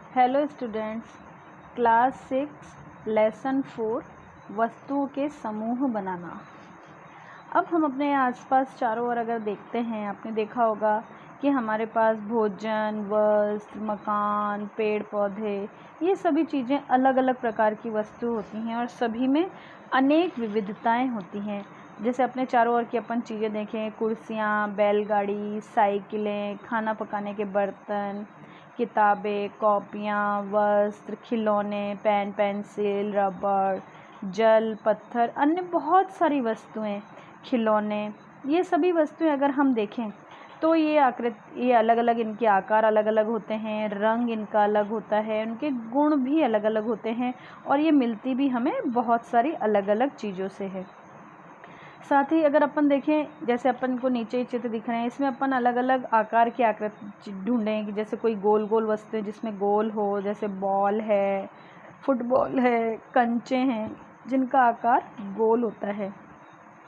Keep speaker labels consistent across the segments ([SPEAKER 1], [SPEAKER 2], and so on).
[SPEAKER 1] Hello students, class 6 lesson 4 वस्तुओं के समूह बनाना। अब हम अपने आसपास चारों ओर अगर देखते हैं, आपने देखा होगा कि हमारे पास भोजन, वस्त्र, मकान, पेड़ पौधे, ये सभी चीज़ें अलग अलग प्रकार की वस्तु होती हैं और सभी में अनेक विविधताएं होती हैं। जैसे अपने चारों ओर की अपन चीज़ें देखें, कुर्सियाँ, बैलगाड़ी, साइकिलें, खाना पकाने के बर्तन, किताबें, कॉपियाँ, वस्त्र, खिलौने, पेन, पेंसिल, रबड़, जल, पत्थर, अन्य बहुत सारी वस्तुएं, खिलौने, ये सभी वस्तुएं अगर हम देखें तो ये अलग अलग, इनके आकार अलग अलग होते हैं, रंग इनका अलग होता है, उनके गुण भी अलग अलग होते हैं और ये मिलती भी हमें बहुत सारी अलग अलग चीज़ों से है। साथ ही अगर अपन देखें, जैसे अपन को नीचे ही चित्र दिख रहे हैं, इसमें अपन अलग अलग आकार की आकृति ढूंढें कि जैसे कोई गोल गोल वस्तु है जिसमें गोल हो, जैसे बॉल है, फुटबॉल है, कंचे हैं जिनका आकार गोल होता है।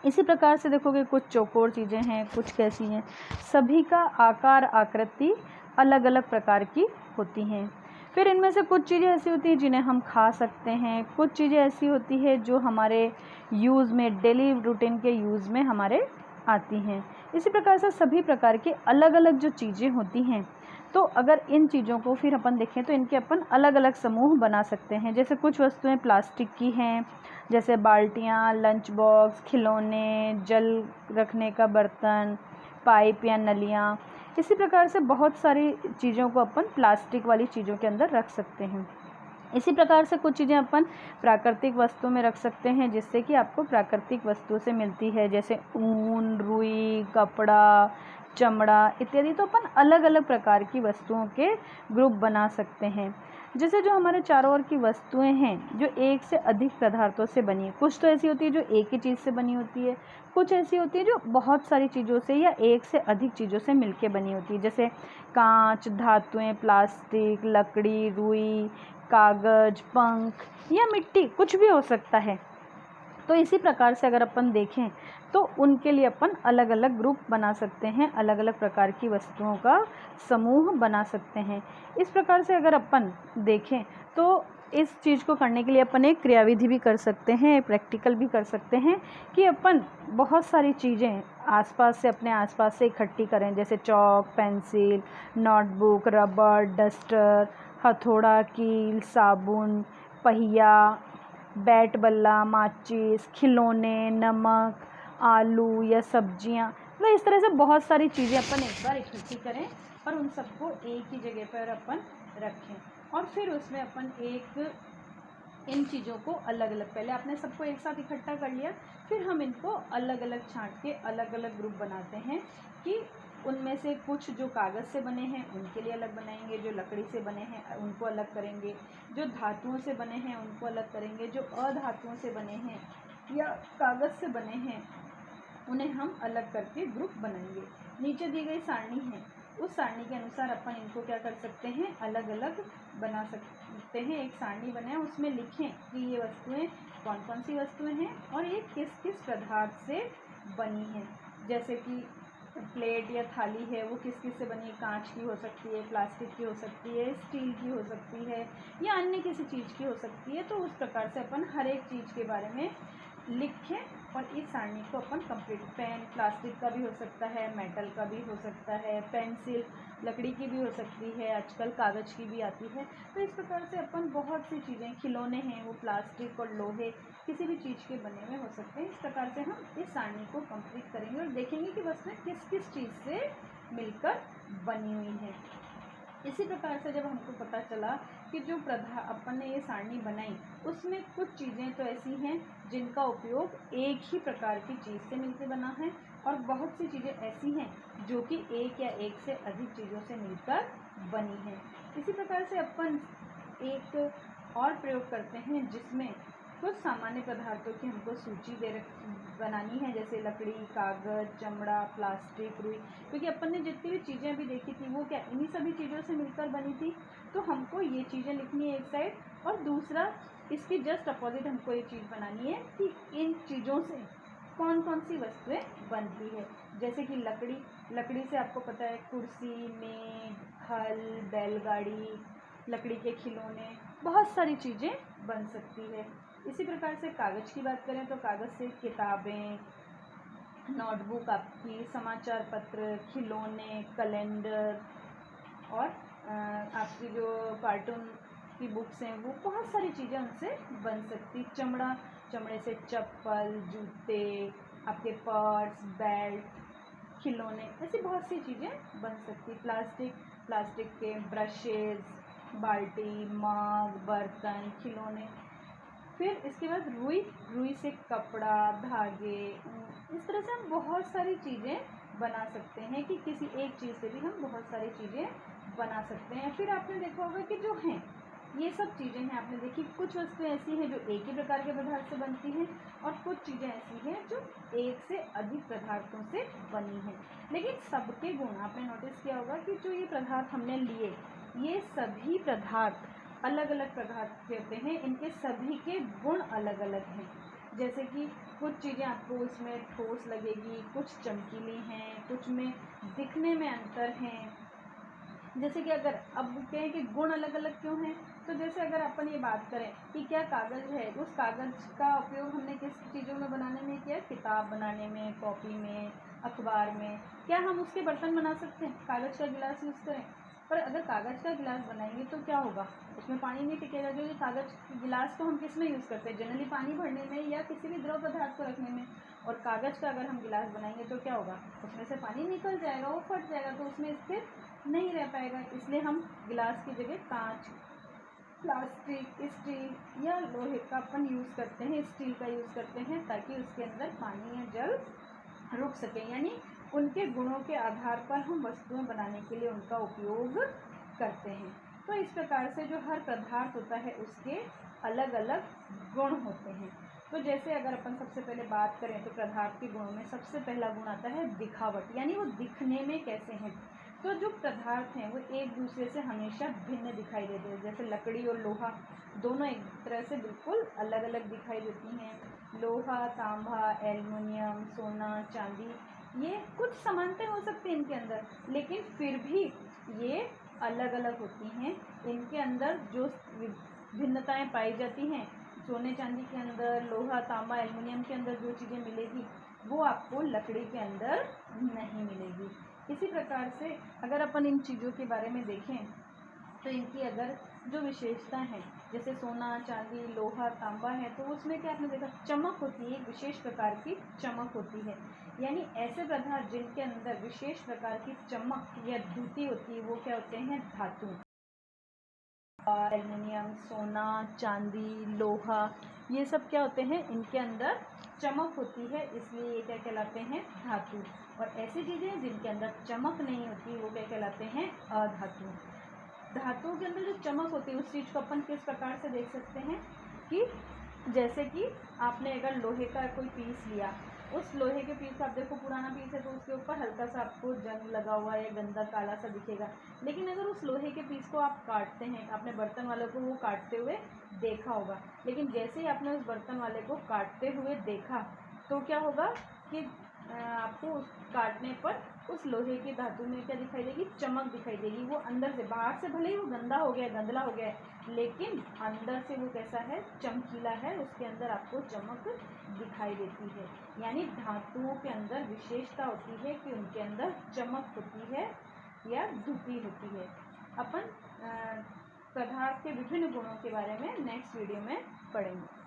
[SPEAKER 1] इसी प्रकार से देखोगे कुछ चौकोर चीज़ें हैं, कुछ कैसी हैं, सभी का आकार आकृति अलग अलग प्रकार की होती हैं। फिर इनमें से कुछ चीज़ें ऐसी होती हैं जिन्हें हम खा सकते हैं, कुछ चीज़ें ऐसी होती है जो हमारे यूज़ में, डेली रूटीन के यूज़ में हमारे आती हैं। इसी प्रकार से सभी प्रकार के अलग अलग जो चीज़ें होती हैं, तो अगर इन चीज़ों को फिर अपन देखें तो इनके अपन अलग अलग समूह बना सकते हैं। जैसे कुछ वस्तुएं प्लास्टिक की हैं, जैसे बाल्टियाँ, लंच बॉक्स, खिलौने, जल रखने का बर्तन, पाइप या नलियाँ। इसी प्रकार से बहुत सारी चीज़ों को अपन प्लास्टिक वाली चीज़ों के अंदर रख सकते हैं। इसी प्रकार से कुछ चीज़ें अपन प्राकृतिक वस्तुओं में रख सकते हैं, जिससे कि आपको प्राकृतिक वस्तुओं से मिलती है, जैसे ऊन, रुई, कपड़ा, चमड़ा इत्यादि। तो अपन अलग अलग प्रकार की वस्तुओं के ग्रुप बना सकते हैं। जैसे जो हमारे चारों ओर की वस्तुएं हैं जो एक से अधिक पदार्थों से बनी है, कुछ तो ऐसी होती है जो एक ही चीज़ से बनी होती है, कुछ ऐसी होती है जो बहुत सारी चीज़ों से या एक से अधिक चीज़ों से मिलके बनी होती है, जैसे कांच, धातुएं, प्लास्टिक, लकड़ी, रुई, कागज, पंख या मिट्टी, कुछ भी हो सकता है। तो इसी प्रकार से अगर अपन देखें तो उनके लिए अपन अलग अलग ग्रुप बना सकते हैं, अलग अलग प्रकार की वस्तुओं का समूह बना सकते हैं। इस प्रकार से अगर अपन देखें तो इस चीज़ को करने के लिए अपन एक क्रियाविधि भी कर सकते हैं, प्रैक्टिकल भी कर सकते हैं कि अपन बहुत सारी चीज़ें आसपास से, अपने आसपास से इकट्ठी करें, जैसे चॉक, पेंसिल, नोटबुक, रबड़, डस्टर, हथौड़ा, कील, साबुन, पहिया, बैट बल्ला, माचिस, खिलौने, नमक, आलू या सब्जियां। मतलब इस तरह से बहुत सारी चीज़ें अपन एक बार इकट्ठी करें और उन सबको एक ही जगह पर अपन रखें और फिर उसमें अपन इन चीज़ों को अलग अलग, पहले आपने सबको एक साथ इकट्ठा कर लिया, फिर हम इनको अलग अलग छांट के अलग अलग ग्रुप बनाते हैं कि उनमें से कुछ जो कागज़ से बने हैं उनके लिए अलग बनाएंगे, जो लकड़ी से बने हैं उनको अलग करेंगे, जो धातुओं से बने हैं उनको अलग करेंगे, जो अधातुओं से बने हैं या कागज़ से बने हैं उन्हें हम अलग करके ग्रुप बनाएंगे। नीचे दी गई सारणी है, उस सारणी के अनुसार अपन इनको क्या कर सकते हैं, अलग अलग बना सकते हैं। एक सारणी बनाएं, उसमें लिखें कि ये वस्तुएं कौन कौन सी वस्तुएं हैं और ये किस किस पदार्थ से बनी है। जैसे कि प्लेट या थाली है, वो किस किस से बनी है, कांच की हो सकती है, प्लास्टिक की हो सकती है, स्टील की हो सकती है या अन्य किसी चीज़ की हो सकती है। तो उस प्रकार से अपन हर एक चीज़ के बारे में लिखें और इस सारणी को अपन कंप्लीट। पेन प्लास्टिक का भी हो सकता है, मेटल का भी हो सकता है, पेंसिल लकड़ी की भी हो सकती है, आजकल कागज़ की भी आती है। तो इस प्रकार से अपन बहुत सी चीज़ें, खिलौने हैं वो प्लास्टिक और लोहे किसी भी चीज़ के बने हुए हो सकते हैं। इस प्रकार से हम इस सारणी को कंप्लीट करेंगे और देखेंगे कि वस्तुएं किस किस चीज़ से मिलकर बनी हुई हैं। इसी प्रकार से जब हमको पता चला कि जो अपन ने ये सारणी बनाई उसमें कुछ चीज़ें तो ऐसी हैं जिनका उपयोग एक ही प्रकार की चीज़ से मिलकर बना है और बहुत सी चीज़ें ऐसी हैं जो कि एक या एक से अधिक चीज़ों से मिलकर बनी हैं। इसी प्रकार से अपन एक और प्रयोग करते हैं जिसमें कुछ सामान्य पदार्थों की हमको सूची बनानी है, जैसे लकड़ी, कागज़, चमड़ा, प्लास्टिक, रुई, क्योंकि अपन ने जितनी भी चीज़ें अभी देखी थी वो क्या इन्हीं सभी चीज़ों से मिलकर बनी थी। तो हमको ये चीज़ें लिखनी है एक साइड और दूसरा इसकी जस्ट अपोजिट हमको ये चीज़ बनानी है कि इन चीज़ों से कौन कौन सी वस्तुएं बनती है। जैसे कि लकड़ी से आपको पता है कुर्सी, मेज, हल, बैलगाड़ी, लकड़ी के खिलौने, बहुत सारी चीज़ें बन सकती है। इसी प्रकार से कागज़ की बात करें तो कागज़ से किताबें, नोटबुक आपकी, समाचार पत्र, खिलौने, कैलेंडर और आपकी जो कार्टून की बुक्स हैं वो बहुत सारी चीज़ें उनसे बन सकती। चमड़े से चप्पल, जूते, आपके पर्स, बेल्ट, खिलौने, ऐसी बहुत सी चीज़ें बन सकती। प्लास्टिक के ब्रशेज़, बाल्टी, मग, बर्तन, खिलौने। फिर इसके बाद रुई से कपड़ा, धागे, इस तरह से हम बहुत सारी चीज़ें बना सकते हैं कि किसी एक चीज़ से भी हम बहुत सारी चीज़ें बना सकते हैं। फिर आपने देखा होगा कि जो हैं ये सब चीज़ें हैं, आपने देखी कुछ वस्तुएं ऐसी हैं जो एक ही प्रकार के पदार्थ से बनती हैं और कुछ चीज़ें ऐसी हैं जो एक से अधिक पदार्थों से बनी हैं। लेकिन सबके गुण आपने नोटिस किया होगा कि जो ये पदार्थ हमने लिए, ये सभी पदार्थ अलग अलग प्रकार के होते हैं, इनके सभी के गुण अलग अलग हैं। जैसे कि कुछ चीज़ें आपको उसमें ठोस लगेगी, कुछ चमकीली हैं, कुछ में दिखने में अंतर हैं। जैसे कि अगर अब कहें कि गुण अलग अलग क्यों हैं, तो जैसे अगर अपन ये बात करें कि क्या कागज़ है, उस कागज़ का उपयोग हमने किस चीज़ों में बनाने में किया, किताब बनाने में, कॉपी में, अखबार में। क्या हम उसके बर्तन बना सकते हैं? कागज़ का गिलास यूज़ करें, पर अगर कागज़ का गिलास बनाएंगे तो क्या होगा, उसमें पानी नहीं टिकेगा, क्योंकि कागज़ गिलास को हम किस में यूज़ करते हैं, जनरली पानी भरने में या किसी भी द्रव पदार्थ को रखने में। और कागज़ का अगर हम गिलास बनाएंगे तो क्या होगा, उसमें से पानी निकल जाएगा, वो फट जाएगा, तो उसमें स्थिर नहीं रह पाएगा। इसलिए हम गिलास की जगह कांच, प्लास्टिक, स्टील या लोहे का अपन यूज़ करते हैं, स्टील का यूज़ करते हैं, ताकि उसके अंदर पानी या जल रुक सके। यानी उनके गुणों के आधार पर हम वस्तुएं बनाने के लिए उनका उपयोग करते हैं। तो इस प्रकार से जो हर पदार्थ होता है उसके अलग अलग गुण होते हैं। तो जैसे अगर अपन सबसे पहले बात करें तो पदार्थ के गुणों में सबसे पहला गुण आता है दिखावट, यानी वो दिखने में कैसे हैं। तो जो पदार्थ हैं वो एक दूसरे से हमेशा भिन्न दिखाई देते हैं। जैसे लकड़ी और लोहा दोनों एक तरह से बिल्कुल अलग अलग दिखाई देती हैं। लोहा, तांबा, एल्युमिनियम, सोना, चांदी, ये कुछ समानताएं हो सकती हैं इनके अंदर, लेकिन फिर भी ये अलग अलग होती हैं। इनके अंदर जो भिन्नताएं पाई जाती हैं, सोने चांदी के अंदर, लोहा, तांबा, एल्युमिनियम के अंदर जो चीज़ें मिलेगी वो आपको लकड़ी के अंदर नहीं मिलेगी। इसी प्रकार से अगर अपन इन चीज़ों के बारे में देखें तो इनकी अगर जो विशेषता है, जैसे सोना, चांदी, लोहा, तांबा है, तो उसमें क्या आपने देखा, चमक होती है, एक विशेष प्रकार की चमक होती है। यानी ऐसे पदार्थ जिनके अंदर विशेष प्रकार की चमक या द्युति होती है वो क्या होते हैं, धातु। एल्युमिनियम, सोना, चांदी, लोहा, ये सब क्या होते हैं, इनके अंदर चमक होती है, इसलिए ये क्या कहलाते हैं, धातु। और ऐसी चीज़ें जिनके अंदर चमक नहीं होती वो क्या कहलाते हैं, अधातु। धातुओं के अंदर जो चमक होती है उस चीज़ को अपन किस प्रकार से देख सकते हैं कि जैसे कि आपने अगर लोहे का कोई पीस लिया, उस लोहे के पीस का आप देखो पुराना पीस है तो उसके ऊपर हल्का सा आपको जंग लगा हुआ या गंदा काला सा दिखेगा। लेकिन अगर उस लोहे के पीस को आप काटते हैं, आपने बर्तन वाले को वो काटते हुए देखा होगा, लेकिन जैसे ही आपने उस बर्तन वाले को काटते हुए देखा तो क्या होगा कि आपको उस काटने पर उस लोहे की धातु में क्या दिखाई देगी, चमक दिखाई देगी। वो अंदर से, बाहर से भले ही वो गंदा हो गया, गंदला हो गया है, लेकिन अंदर से वो कैसा है, चमकीला है, उसके अंदर आपको चमक दिखाई देती है। यानी धातुओं के अंदर विशेषता होती है कि उनके अंदर चमक होती है या द्युति होती है। अपन पदार्थ के विभिन्न गुणों के बारे में नेक्स्ट वीडियो में पढ़ेंगे।